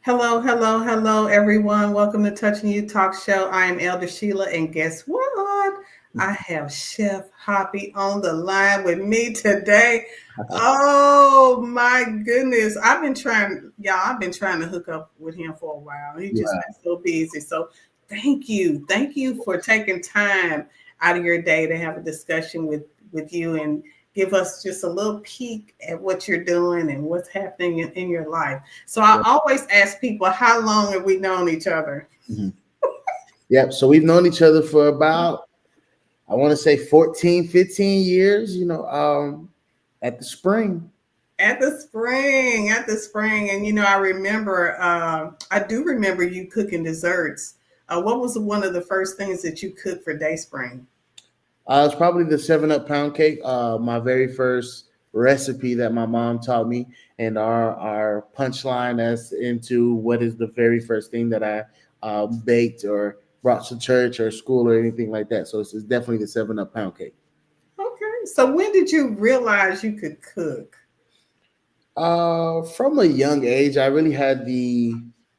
Hello, hello, hello, everyone. Welcome to Touching You Talk Show. I am Elder Sheila, and guess what? I have Chef Hoppy on the line with me today. Oh my goodness. I've been trying to hook up with him for a while. He's just Yeah, been so busy. So thank you. Thank you for taking time out of your day to have a discussion with you and give us just a little peek at what you're doing and what's happening in your life. So I yeah. always ask people, how long have we known each other? Mhm. Yep. So we've known each other for about, I want to say 14, 15 years, at the spring. At the spring. And, I remember, I do remember you cooking desserts. What was one of the first things that you cooked for Day Spring? It's probably the 7 Up pound cake, my very first recipe that my mom taught me. And our punchline as into what is the very first thing that I baked or brought to church or school or anything like that. So it's definitely the 7 Up pound cake. Okay. So when did you realize you could cook? From a young age, I really had the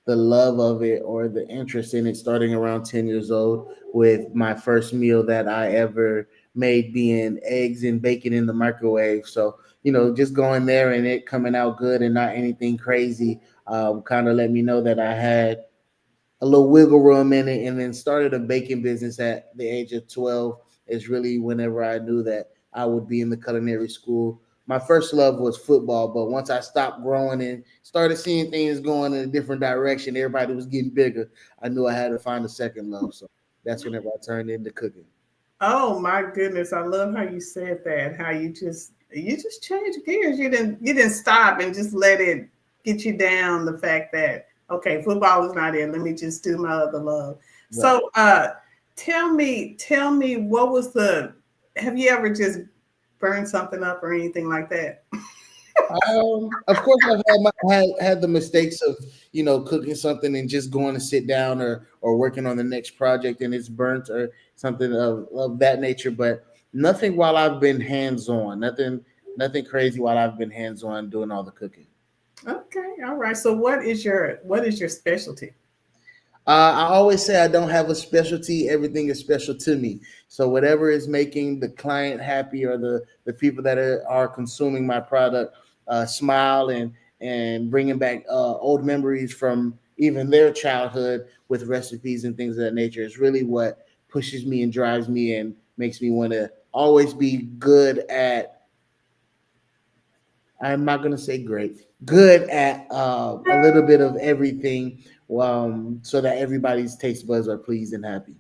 love of it or the interest in it starting around 10 years old with my first meal that I ever made being eggs and bacon in the microwave. So, just going there and it coming out good and not anything crazy kind of let me know that I had a little wiggle room in it, and then started a baking business at the age of 12 is really whenever I knew that I would be in the culinary school. My first love was football, but once I stopped growing and started seeing things going in a different direction, everybody was getting bigger. I knew I had to find a second love. So that's whenever I turned into cooking. Oh my goodness, I love how you said that. How you just changed gears. You didn't stop and just let it get you down the fact that okay, football is not in. Let me just do my other love. Right. So tell me what was the have you ever just burned something up or anything like that? Of course, I've had the mistakes of cooking something and just going to sit down or working on the next project and it's burnt or something of that nature. But nothing while I've been hands on. Nothing crazy while I've been hands on doing all the cooking. Okay, all right. So what is your specialty? I always say I don't have a specialty. Everything is special to me. So whatever is making the client happy or the people that are consuming my product smile and bringing back old memories from even their childhood with recipes and things of that nature is really what pushes me and drives me and makes me want to always be good at. I'm not gonna say great, good at a little bit of everything, so that everybody's taste buds are pleased and happy.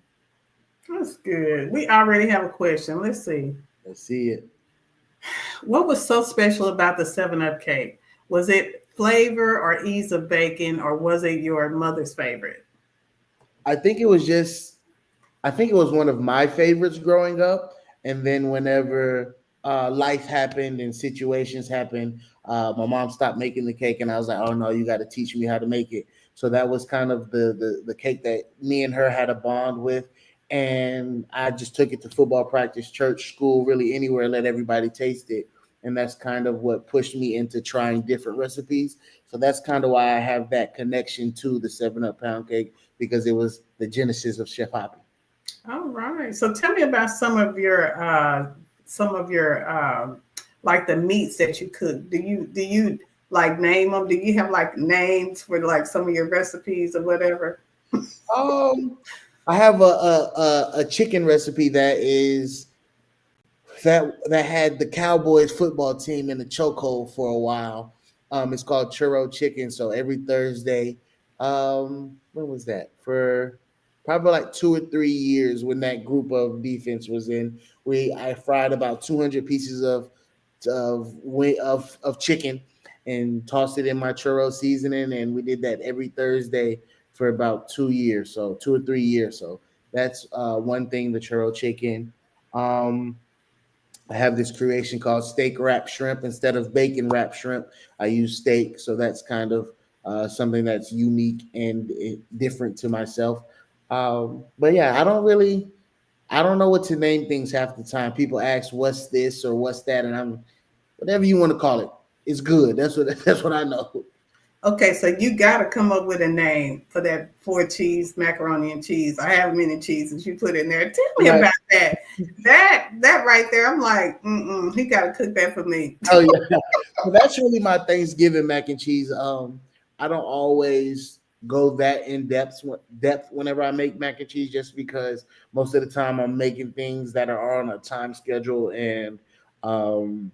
That's good. We already have a question. Let's see. Let's see it. What was so special about the 7 Up cake? Was it flavor or ease of baking, or was it your mother's favorite? I think it was just I think it was one of my favorites growing up. And then whenever life happened and situations happened, my mom stopped making the cake, and I was like, "Oh no, you got to teach me how to make it." So that was kind of the cake that me and her had a bond with, and I just took it to football practice, church, school, really anywhere, let everybody taste it. And that's kind of what pushed me into trying different recipes. So that's kind of why I have that connection to the 7 Up pound cake because it was the genesis of Chef Hoppy. All right. So tell me about some of your like the meats that you cook. Do you like name them? Do you have like names for like some of your recipes or whatever? Um, I have a chicken recipe that had the Cowboys football team in the chokehold for a while. It's called churro chicken. So every Thursday, when was that? For probably like 2 or 3 years when that group of defense was in, I fried about 200 pieces of chicken and tossed it in my churro seasoning, and we did that every Thursday for about 2 years, so 2 or 3 years. So that's one thing, the churro chicken. Um, I have this creation called steak wrap shrimp. Instead of bacon wrap shrimp, I use steak. So that's kind of something that's unique and different to myself. But yeah, I don't know what to name things half the time. People ask, "What's this or what's that?" And I'm whatever you want to call it. It's good. That's what that's what I know. Okay, so you got to come up with a name for that four cheese macaroni and cheese. I have many cheeses you put in there. Tell me Right. about that. That right there, I'm like, he got to cook that for me. Oh yeah. So that's really my Thanksgiving mac and cheese. I don't always go that in depth whenever I make mac and cheese, just because most of the time I'm making things that are on a time schedule um,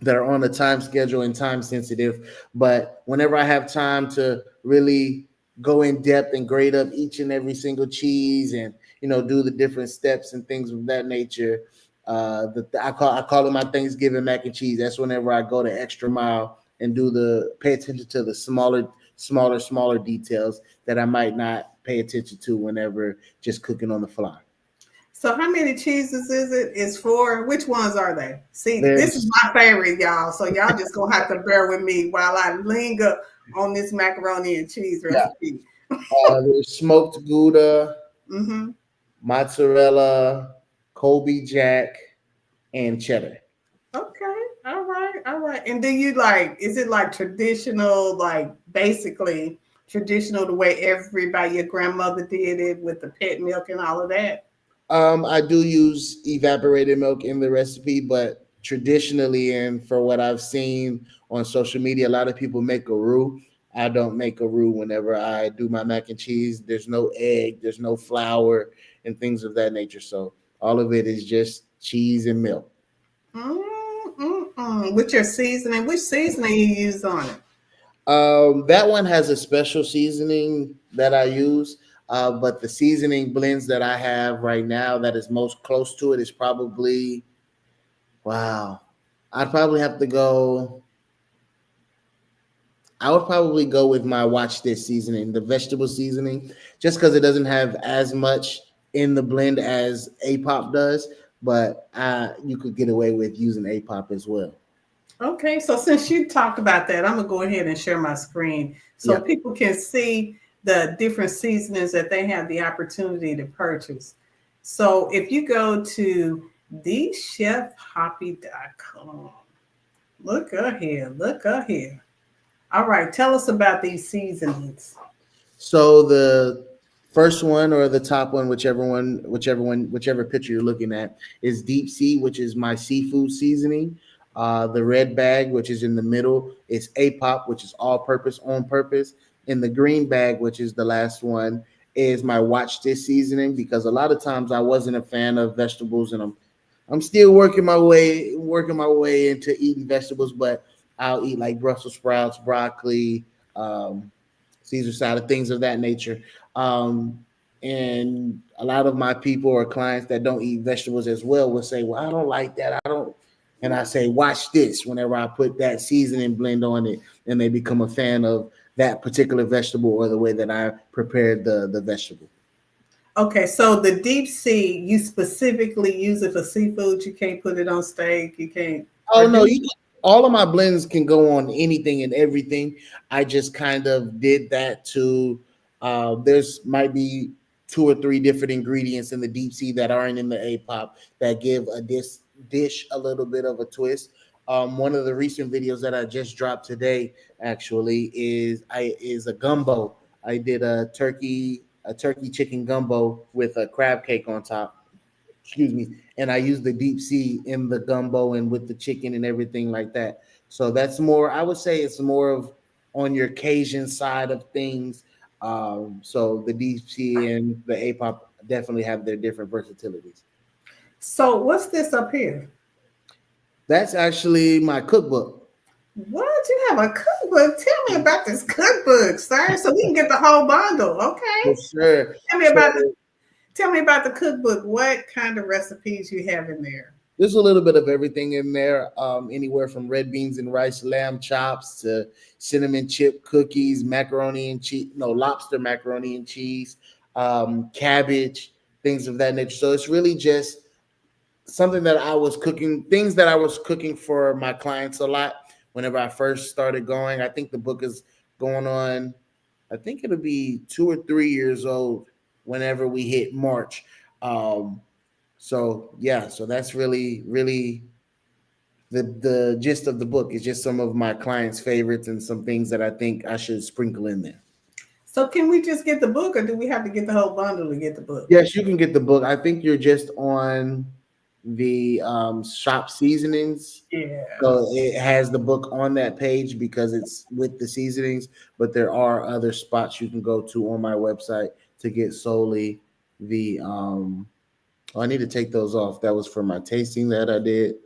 and time sensitive. But whenever I have time to really go in depth and grade up each and every single cheese, and do the different steps and things of that nature, I call it my Thanksgiving mac and cheese. That's whenever I go the extra mile and pay attention to the smaller details that I might not pay attention to whenever just cooking on the fly. So how many cheeses is it? It's four. Which ones are they? See, this is There's my favorite, y'all. So y'all just gonna have to bear with me while I linger on this macaroni and cheese yeah, recipe. there's smoked Gouda, Mm-hmm. mozzarella, Colby Jack, and cheddar. Okay. All right. All right. And do you like, is it like traditional, like basically traditional the way everybody, your grandmother did it with the pet milk and all of that? I do use evaporated milk in the recipe, but traditionally, and for what I've seen on social media, a lot of people make a roux. I don't make a roux whenever I do my mac and cheese. There's no egg, there's no flour, and things of that nature. So all of it is just cheese and milk. With your seasoning, which seasoning you use on it? That one has a special seasoning that I use, but the seasoning blends that I have right now that is most close to it is probably, wow. I'd probably have to go. I would probably go with my watch this seasoning, the vegetable seasoning, just because it doesn't have as much in the blend as APOP does. But you could get away with using APOP as well. Okay, so since you talked about that, I'm gonna go ahead and share my screen so Yeah. people can see the different seasonings that they have the opportunity to purchase. So if you go to thechefhoppy.com, look up here. All right, tell us about these seasonings. So the first one or the top one, whichever picture you're looking at, is Deep Sea, which is my seafood seasoning. The red bag, which is in the middle, is APOP, which is all purpose, on purpose. And the green bag, which is the last one, is my watch this seasoning, because a lot of times I wasn't a fan of vegetables, and I'm still working my way into eating vegetables, but I'll eat like Brussels sprouts, broccoli, um, Caesar salad, things of that nature. Um, and a lot of my people or clients that don't eat vegetables as well will say, "Well, I don't like that. I don't." And I say, "Watch this." Whenever I put that seasoning blend on it, and they become a fan of that particular vegetable or the way that I prepared the vegetable. Okay, so the deep sea, you specifically use it for seafood. You can't put it on steak. You can't, Oh or do no, you? all of my blends can go on anything and everything. I just kind of did that to. There's might be two or three different ingredients in the deep sea that aren't in the APOP that give this dish a little bit of a twist. One of the recent videos that I just dropped today actually is a gumbo. I did a turkey chicken gumbo with a crab cake on top, excuse me, and I use the deep sea in the gumbo and with the chicken and everything like that. So that's more, I would say it's more of on your Cajun side of things. So the deep sea and the APOP definitely have their different versatilities. So what's this up here? That's actually my cookbook. What? You have a cookbook? Tell me about this cookbook, sir, so we can get the whole bundle. Okay. For sure. Tell me So about the tell me about the cookbook. What kind of recipes you have in there? there's a little bit of everything in there, anywhere from red beans and rice, lamb chops to cinnamon chip cookies, macaroni and cheese, no, lobster macaroni and cheese, cabbage, things of that nature. So it's really just something that I was cooking, things that I was cooking for my clients a lot whenever I first started going. I think the book is going on, I think it'll be 2 or 3 years old whenever we hit March. Um, so yeah, so that's really, really the gist of the book is just some of my clients' favorites and some things that I think I should sprinkle in there. So can we just get the book, or do we have to get the whole bundle to get the book? Yes, you can get the book. I think you're just on the shop seasonings. Yeah. So it has the book on that page because it's with the seasonings, but there are other spots you can go to on my website to get solely the oh, I need to take those off. That was for my tasting that I did.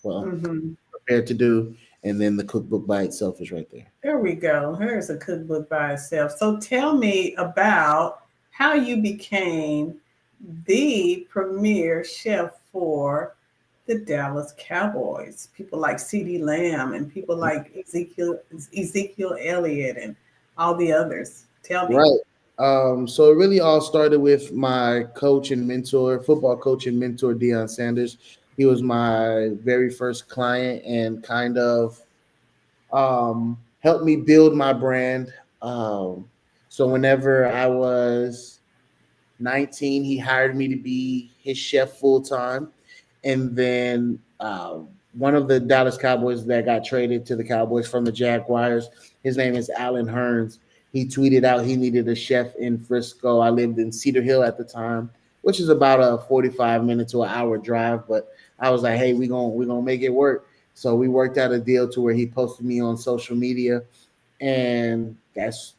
Well, Hmm. prepared to do, and then the cookbook by itself is right there. There we go. Here's a cookbook by itself. So tell me about how you became the premier chef for the Dallas Cowboys. People like C.D. Lamb and people like Ezekiel Elliott and all the others. Tell me. Right. So it really all started with my coach and mentor, football coach and mentor, Deion Sanders. He was my very first client and kind of helped me build my brand. So whenever I was 19, he hired me to be his chef full time. And then one of the Dallas Cowboys that got traded to the Cowboys from the Jaguars, his name is Alan Hearns. He tweeted out he needed a chef in Frisco. I lived in Cedar Hill at the time, which is about a 45-minute to an hour drive. But I was like, hey, we're gonna make it work. So we worked out a deal to where he posted me on social media, and that's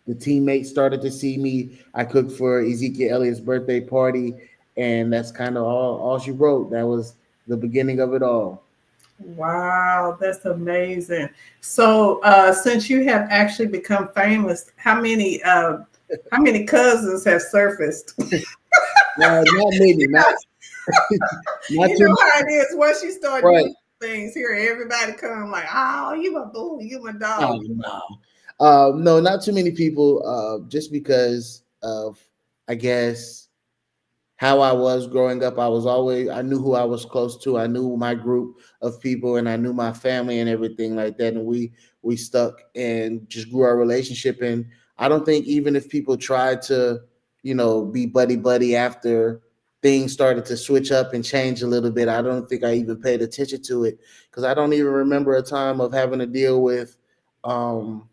the teammates started to see me. I cooked for Ezekiel Elliott's birthday party, and that's kind of all she wrote. That was the beginning of it all. Wow, that's amazing. So since you have actually become famous, how many cousins have surfaced? Not many, You not you too know how many. it is once you start Right. doing things here, everybody come like, oh, you my boo, you my Oh, dog. no. No, not too many people. Just because of, I guess, how I was growing up. I knew who I was close to. I knew my group of people and I knew my family and everything like that. And we stuck and just grew our relationship. And I don't think even if people tried to, be buddy buddy after things started to switch up and change a little bit, I don't think I even paid attention to it because I don't even remember a time of having to deal with um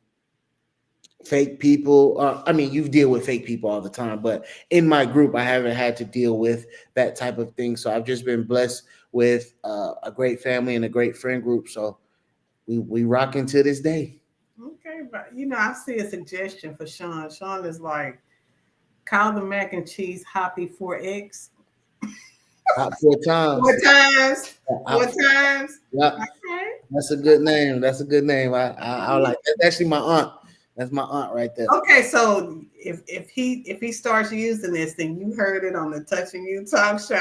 fake people. I mean, you deal with fake people all the time, but in my group, I haven't had to deal with that type of thing. So I've just been blessed with a great family and a great friend group. So we rocking to this day. Okay, but I see a suggestion for Sean. Sean is like, call the mac and cheese hoppy 4X. Hot four Four times. times. Four Hot, times. yeah, Okay. that's a good name. That's a good name. I like. That's actually my aunt. That's my aunt right there. Okay, so if he starts using this, then you heard it on the Touching You Talk Show.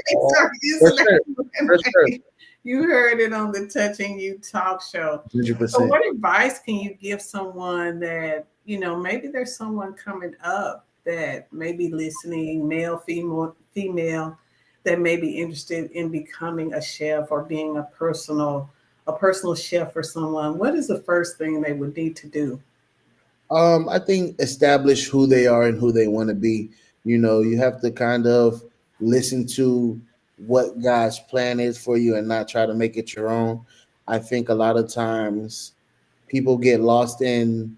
He started For using sure. For sure. that. You heard it on the Touching You Talk Show. So, 100%. what advice can you give someone that maybe there's someone coming up that may be listening, male, female, that may be interested in becoming a chef or being a personal chef for someone? What is the first thing they would need to do? I think establish who they are and who they want to be. You have to kind of listen to what God's plan is for you and not try to make it your own. I think a lot of times people get lost in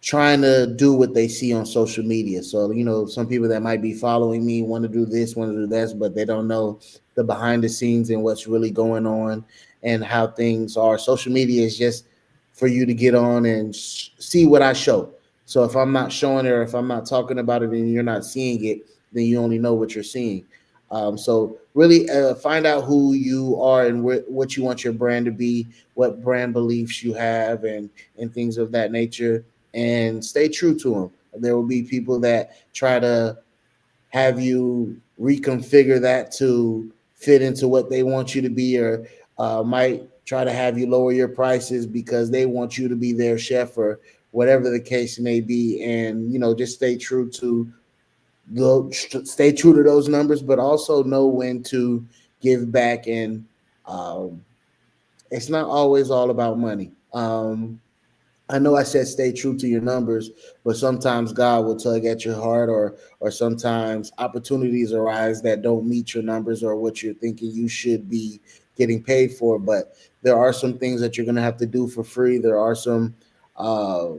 trying to do what they see on social media. So, some people that might be following me want to do this, want to do that, but they don't know the behind the scenes and what's really going on and how things are. Social media is just for you to get on and see what I show. So if I'm not showing it or if I'm not talking about it and you're not seeing it, then you only know what you're seeing. So really find out who you are and what you want your brand to be, what brand beliefs you have, and things of that nature, and stay true to them. There will be people that try to have you reconfigure that to fit into what they want you to be, or might try to have you lower your prices because they want you to be their chef or whatever the case may be. And just stay true to those numbers, but also know when to give back. And um, it's not always all about money. I know I said stay true to your numbers, but sometimes God will tug at your heart, or sometimes opportunities arise that don't meet your numbers or what you're thinking you should be getting paid for. But there are some things that you're going to have to do for free. There are some uh,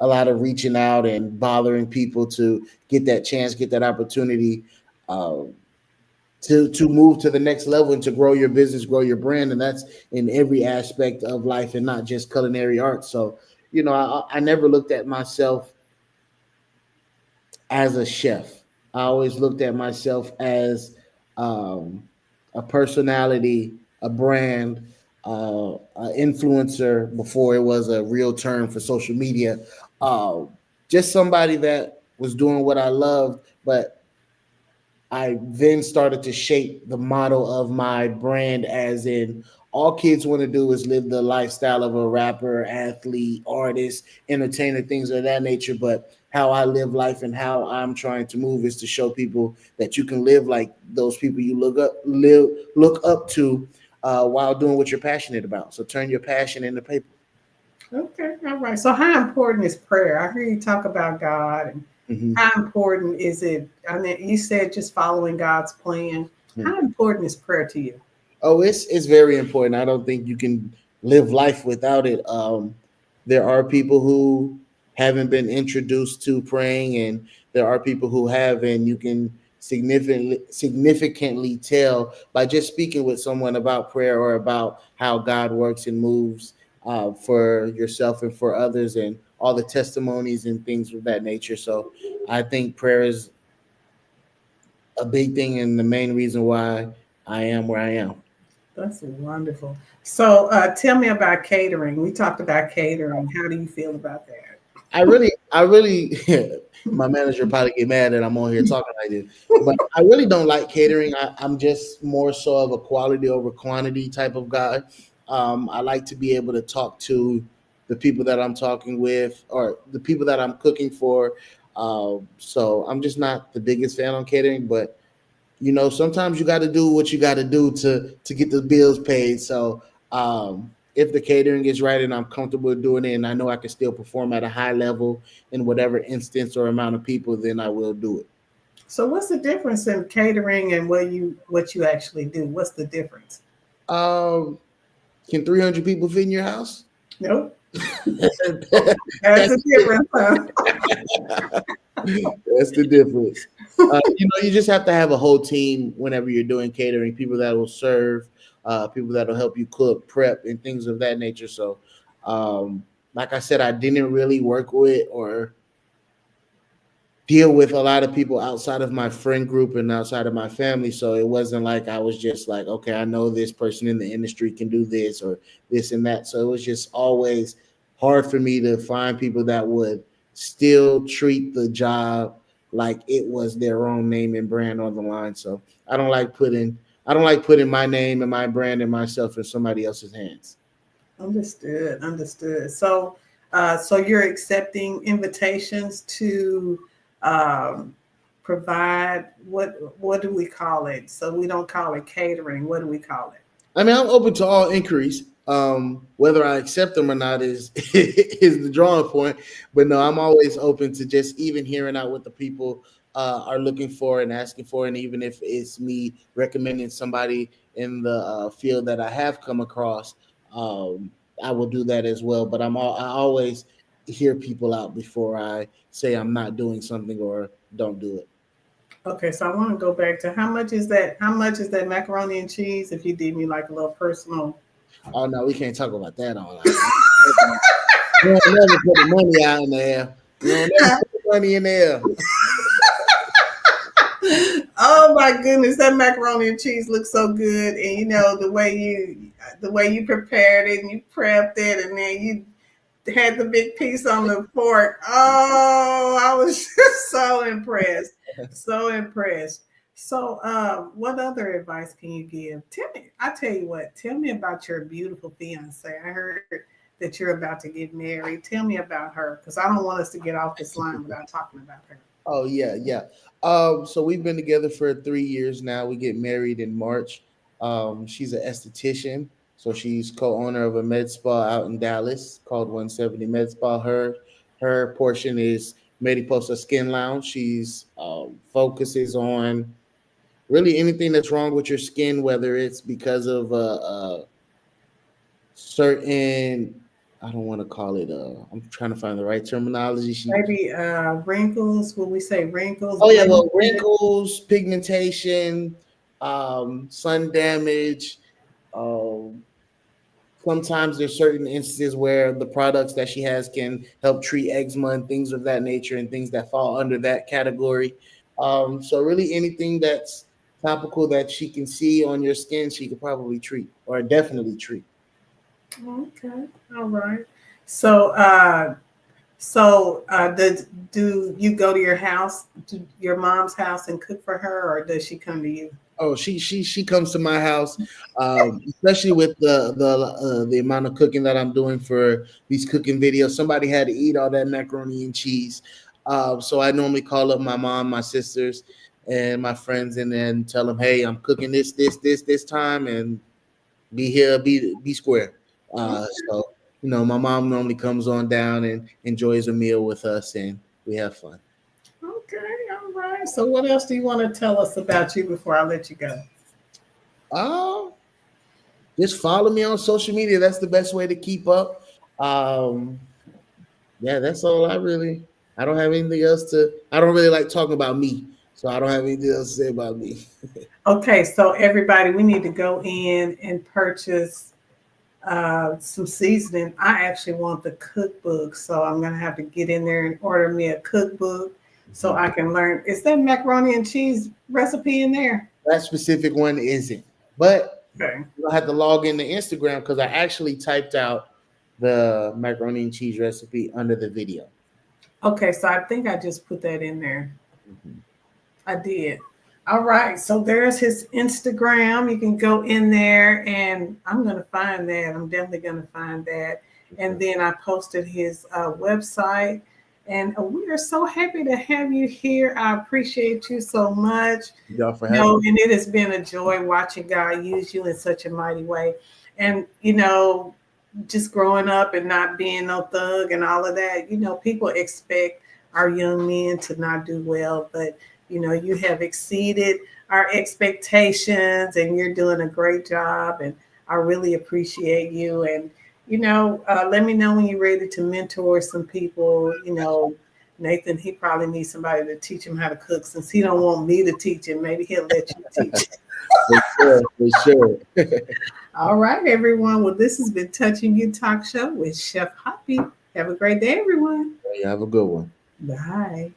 a lot of reaching out and bothering people to get that chance, get that opportunity. Uh, to move to the next level and to grow your business, grow your brand, and that's in every aspect of life and not just culinary arts. So, I never looked at myself as a chef. I always looked at myself as um, a personality, a brand, an influencer before it was a real term for social media. Uh, just somebody that was doing what I loved, but I then started to shape the model of my brand, as in all kids want to do is live the lifestyle of a rapper, athlete, artist, entertainer, things of that nature. But how I live life and how I'm trying to move is to show people that you can live like those people you look up to while doing what you're passionate about. So turn your passion into paper. Okay, all right. So, how important is prayer? I hear you talk about God, and how Mm-hmm. important is it? I mean, you said just following God's plan. How important is prayer to you? Oh, it's very important. I don't think you can live life without it. There are people who haven't been introduced to praying, and there are people who have, and you can significantly tell by just speaking with someone about prayer or about how God works and moves for yourself and for others, and all the testimonies and things of that nature. So, I think prayer is a big thing and the main reason why I am where I am. That's wonderful. So, tell me about catering. We talked about catering. How do you feel about that? I really, my manager probably get mad that I'm on here talking like this, but I really don't like catering. I'm just more so of a quality over quantity type of guy. I like to be able to talk to the people that I'm talking with or the people that I'm cooking for. So I'm just not the biggest fan on catering, but sometimes you got to do what you got to do to get the bills paid. So if the catering is right and I'm comfortable doing it, and I know I can still perform at a high level in whatever instance or amount of people, then I will do it. So, what's the difference in catering and what you actually do? What's the difference? Um, can 300 people fit in your house? Nope, that's That's the difference. Huh? That's the difference. You just have to have a whole team whenever you're doing catering. People that will serve, people that will help you cook, prep, and things of that nature. So, like I said, I didn't really work with or deal with a lot of people outside of my friend group and outside of my family. So it wasn't like I was just like, okay, I know this person in the industry can do this or this and that. So it was just always hard for me to find people that would still treat the job like it was their own name and brand on the line. So I don't like putting my name and my brand and myself in somebody else's hands. Understood, understood. So, so you're accepting invitations to um, provide what do we call it? So we don't call it catering. What do we call it? I mean, I'm open to all inquiries. Whether I accept them or not is is the drawing point. But no, I'm always open to just even hearing out what the people are looking for and asking for, and even if it's me recommending somebody in the field that I have come across, um, I will do that as well. But I always hear people out before I say I'm not doing something or don't do it. Okay, so I want to go back to how much is that? How much is that macaroni and cheese? If you did me like a little personal. Oh no, we can't talk about that online. You don't never put the money out in the air. You don't never put the money in the air. Oh my goodness, that macaroni and cheese looks so good, and you know the way you prepared it and you prepped it, and then you had the big piece on the fork. Oh, I was just so impressed. So impressed. So, what other advice can you give? Tell me, I tell you what, tell me about your beautiful fiance. I heard that you're about to get married. Tell me about her because I don't want us to get off this line without talking about her. Oh yeah, yeah. So we've been together for 3 years now. We get married in March. She's an esthetician, So she's co-owner of a med spa out in Dallas called 170 Med Spa. Her portion is Mariposa Skin Lounge. She's focuses on really anything that's wrong with your skin, whether it's because of certain, I don't want to call it. I'm trying to find the right terminology. She Maybe wrinkles. Would we say wrinkles, Oh yeah, well, blemishes? wrinkles, pigmentation, sun damage. Um, Sometimes there's certain instances where the products that she has can help treat eczema and things of that nature, and things that fall under that category. So really, anything that's topical that she can see on your skin, she could probably treat or definitely treat. Okay, all right. So, do you go to your house, to your mom's house, and cook for her, or does she come to you? Oh, she comes to my house, especially with the amount of cooking that I'm doing for these cooking videos. Somebody had to eat all that macaroni and cheese, so I normally call up my mom, my sisters, and my friends, and then tell them, "Hey, I'm cooking this time, and be here, be square." So my mom normally comes on down and enjoys a meal with us, and we have fun. Okay, all right. So, what else do you want to tell us about you before I let you go? Uh, just follow me on social media. That's the best way to keep up. Um, yeah, that's all I really. I don't have anything else to. I don't really like talking about me, so I don't have anything else to say about me. Okay, so everybody, we need to go in and purchase some seasoning. I actually want the cookbook, so I'm gonna have to get in there and order me a cookbook so I can learn. Is that macaroni and cheese recipe in there? That specific one isn't, but Okay. I had to log into Instagram because I actually typed out the macaroni and cheese recipe under the video. Okay, so I think I just put that in there. Mhm. I did. All right, so there's his Instagram. You can go in there, and I'm gonna find that. I'm definitely gonna find that. And Okay. then I posted his website, and we are so happy to have you here. I appreciate you so much. Thank y'all for having No, me. and it has been a joy watching God use you in such a mighty way. And just growing up and not being no thug and all of that, people expect our young men to not do well, but you have exceeded our expectations and you're doing a great job. And I really appreciate you. And, let me know when you're ready to mentor some people. Nathan, he probably needs somebody to teach him how to cook since he don't want me to teach him. Maybe he'll let you teach. For sure, for sure. All right, everyone. Well, this has been Touching You Talk Show with Chef Hoppy. Have a great day, everyone. You have a good one. Bye.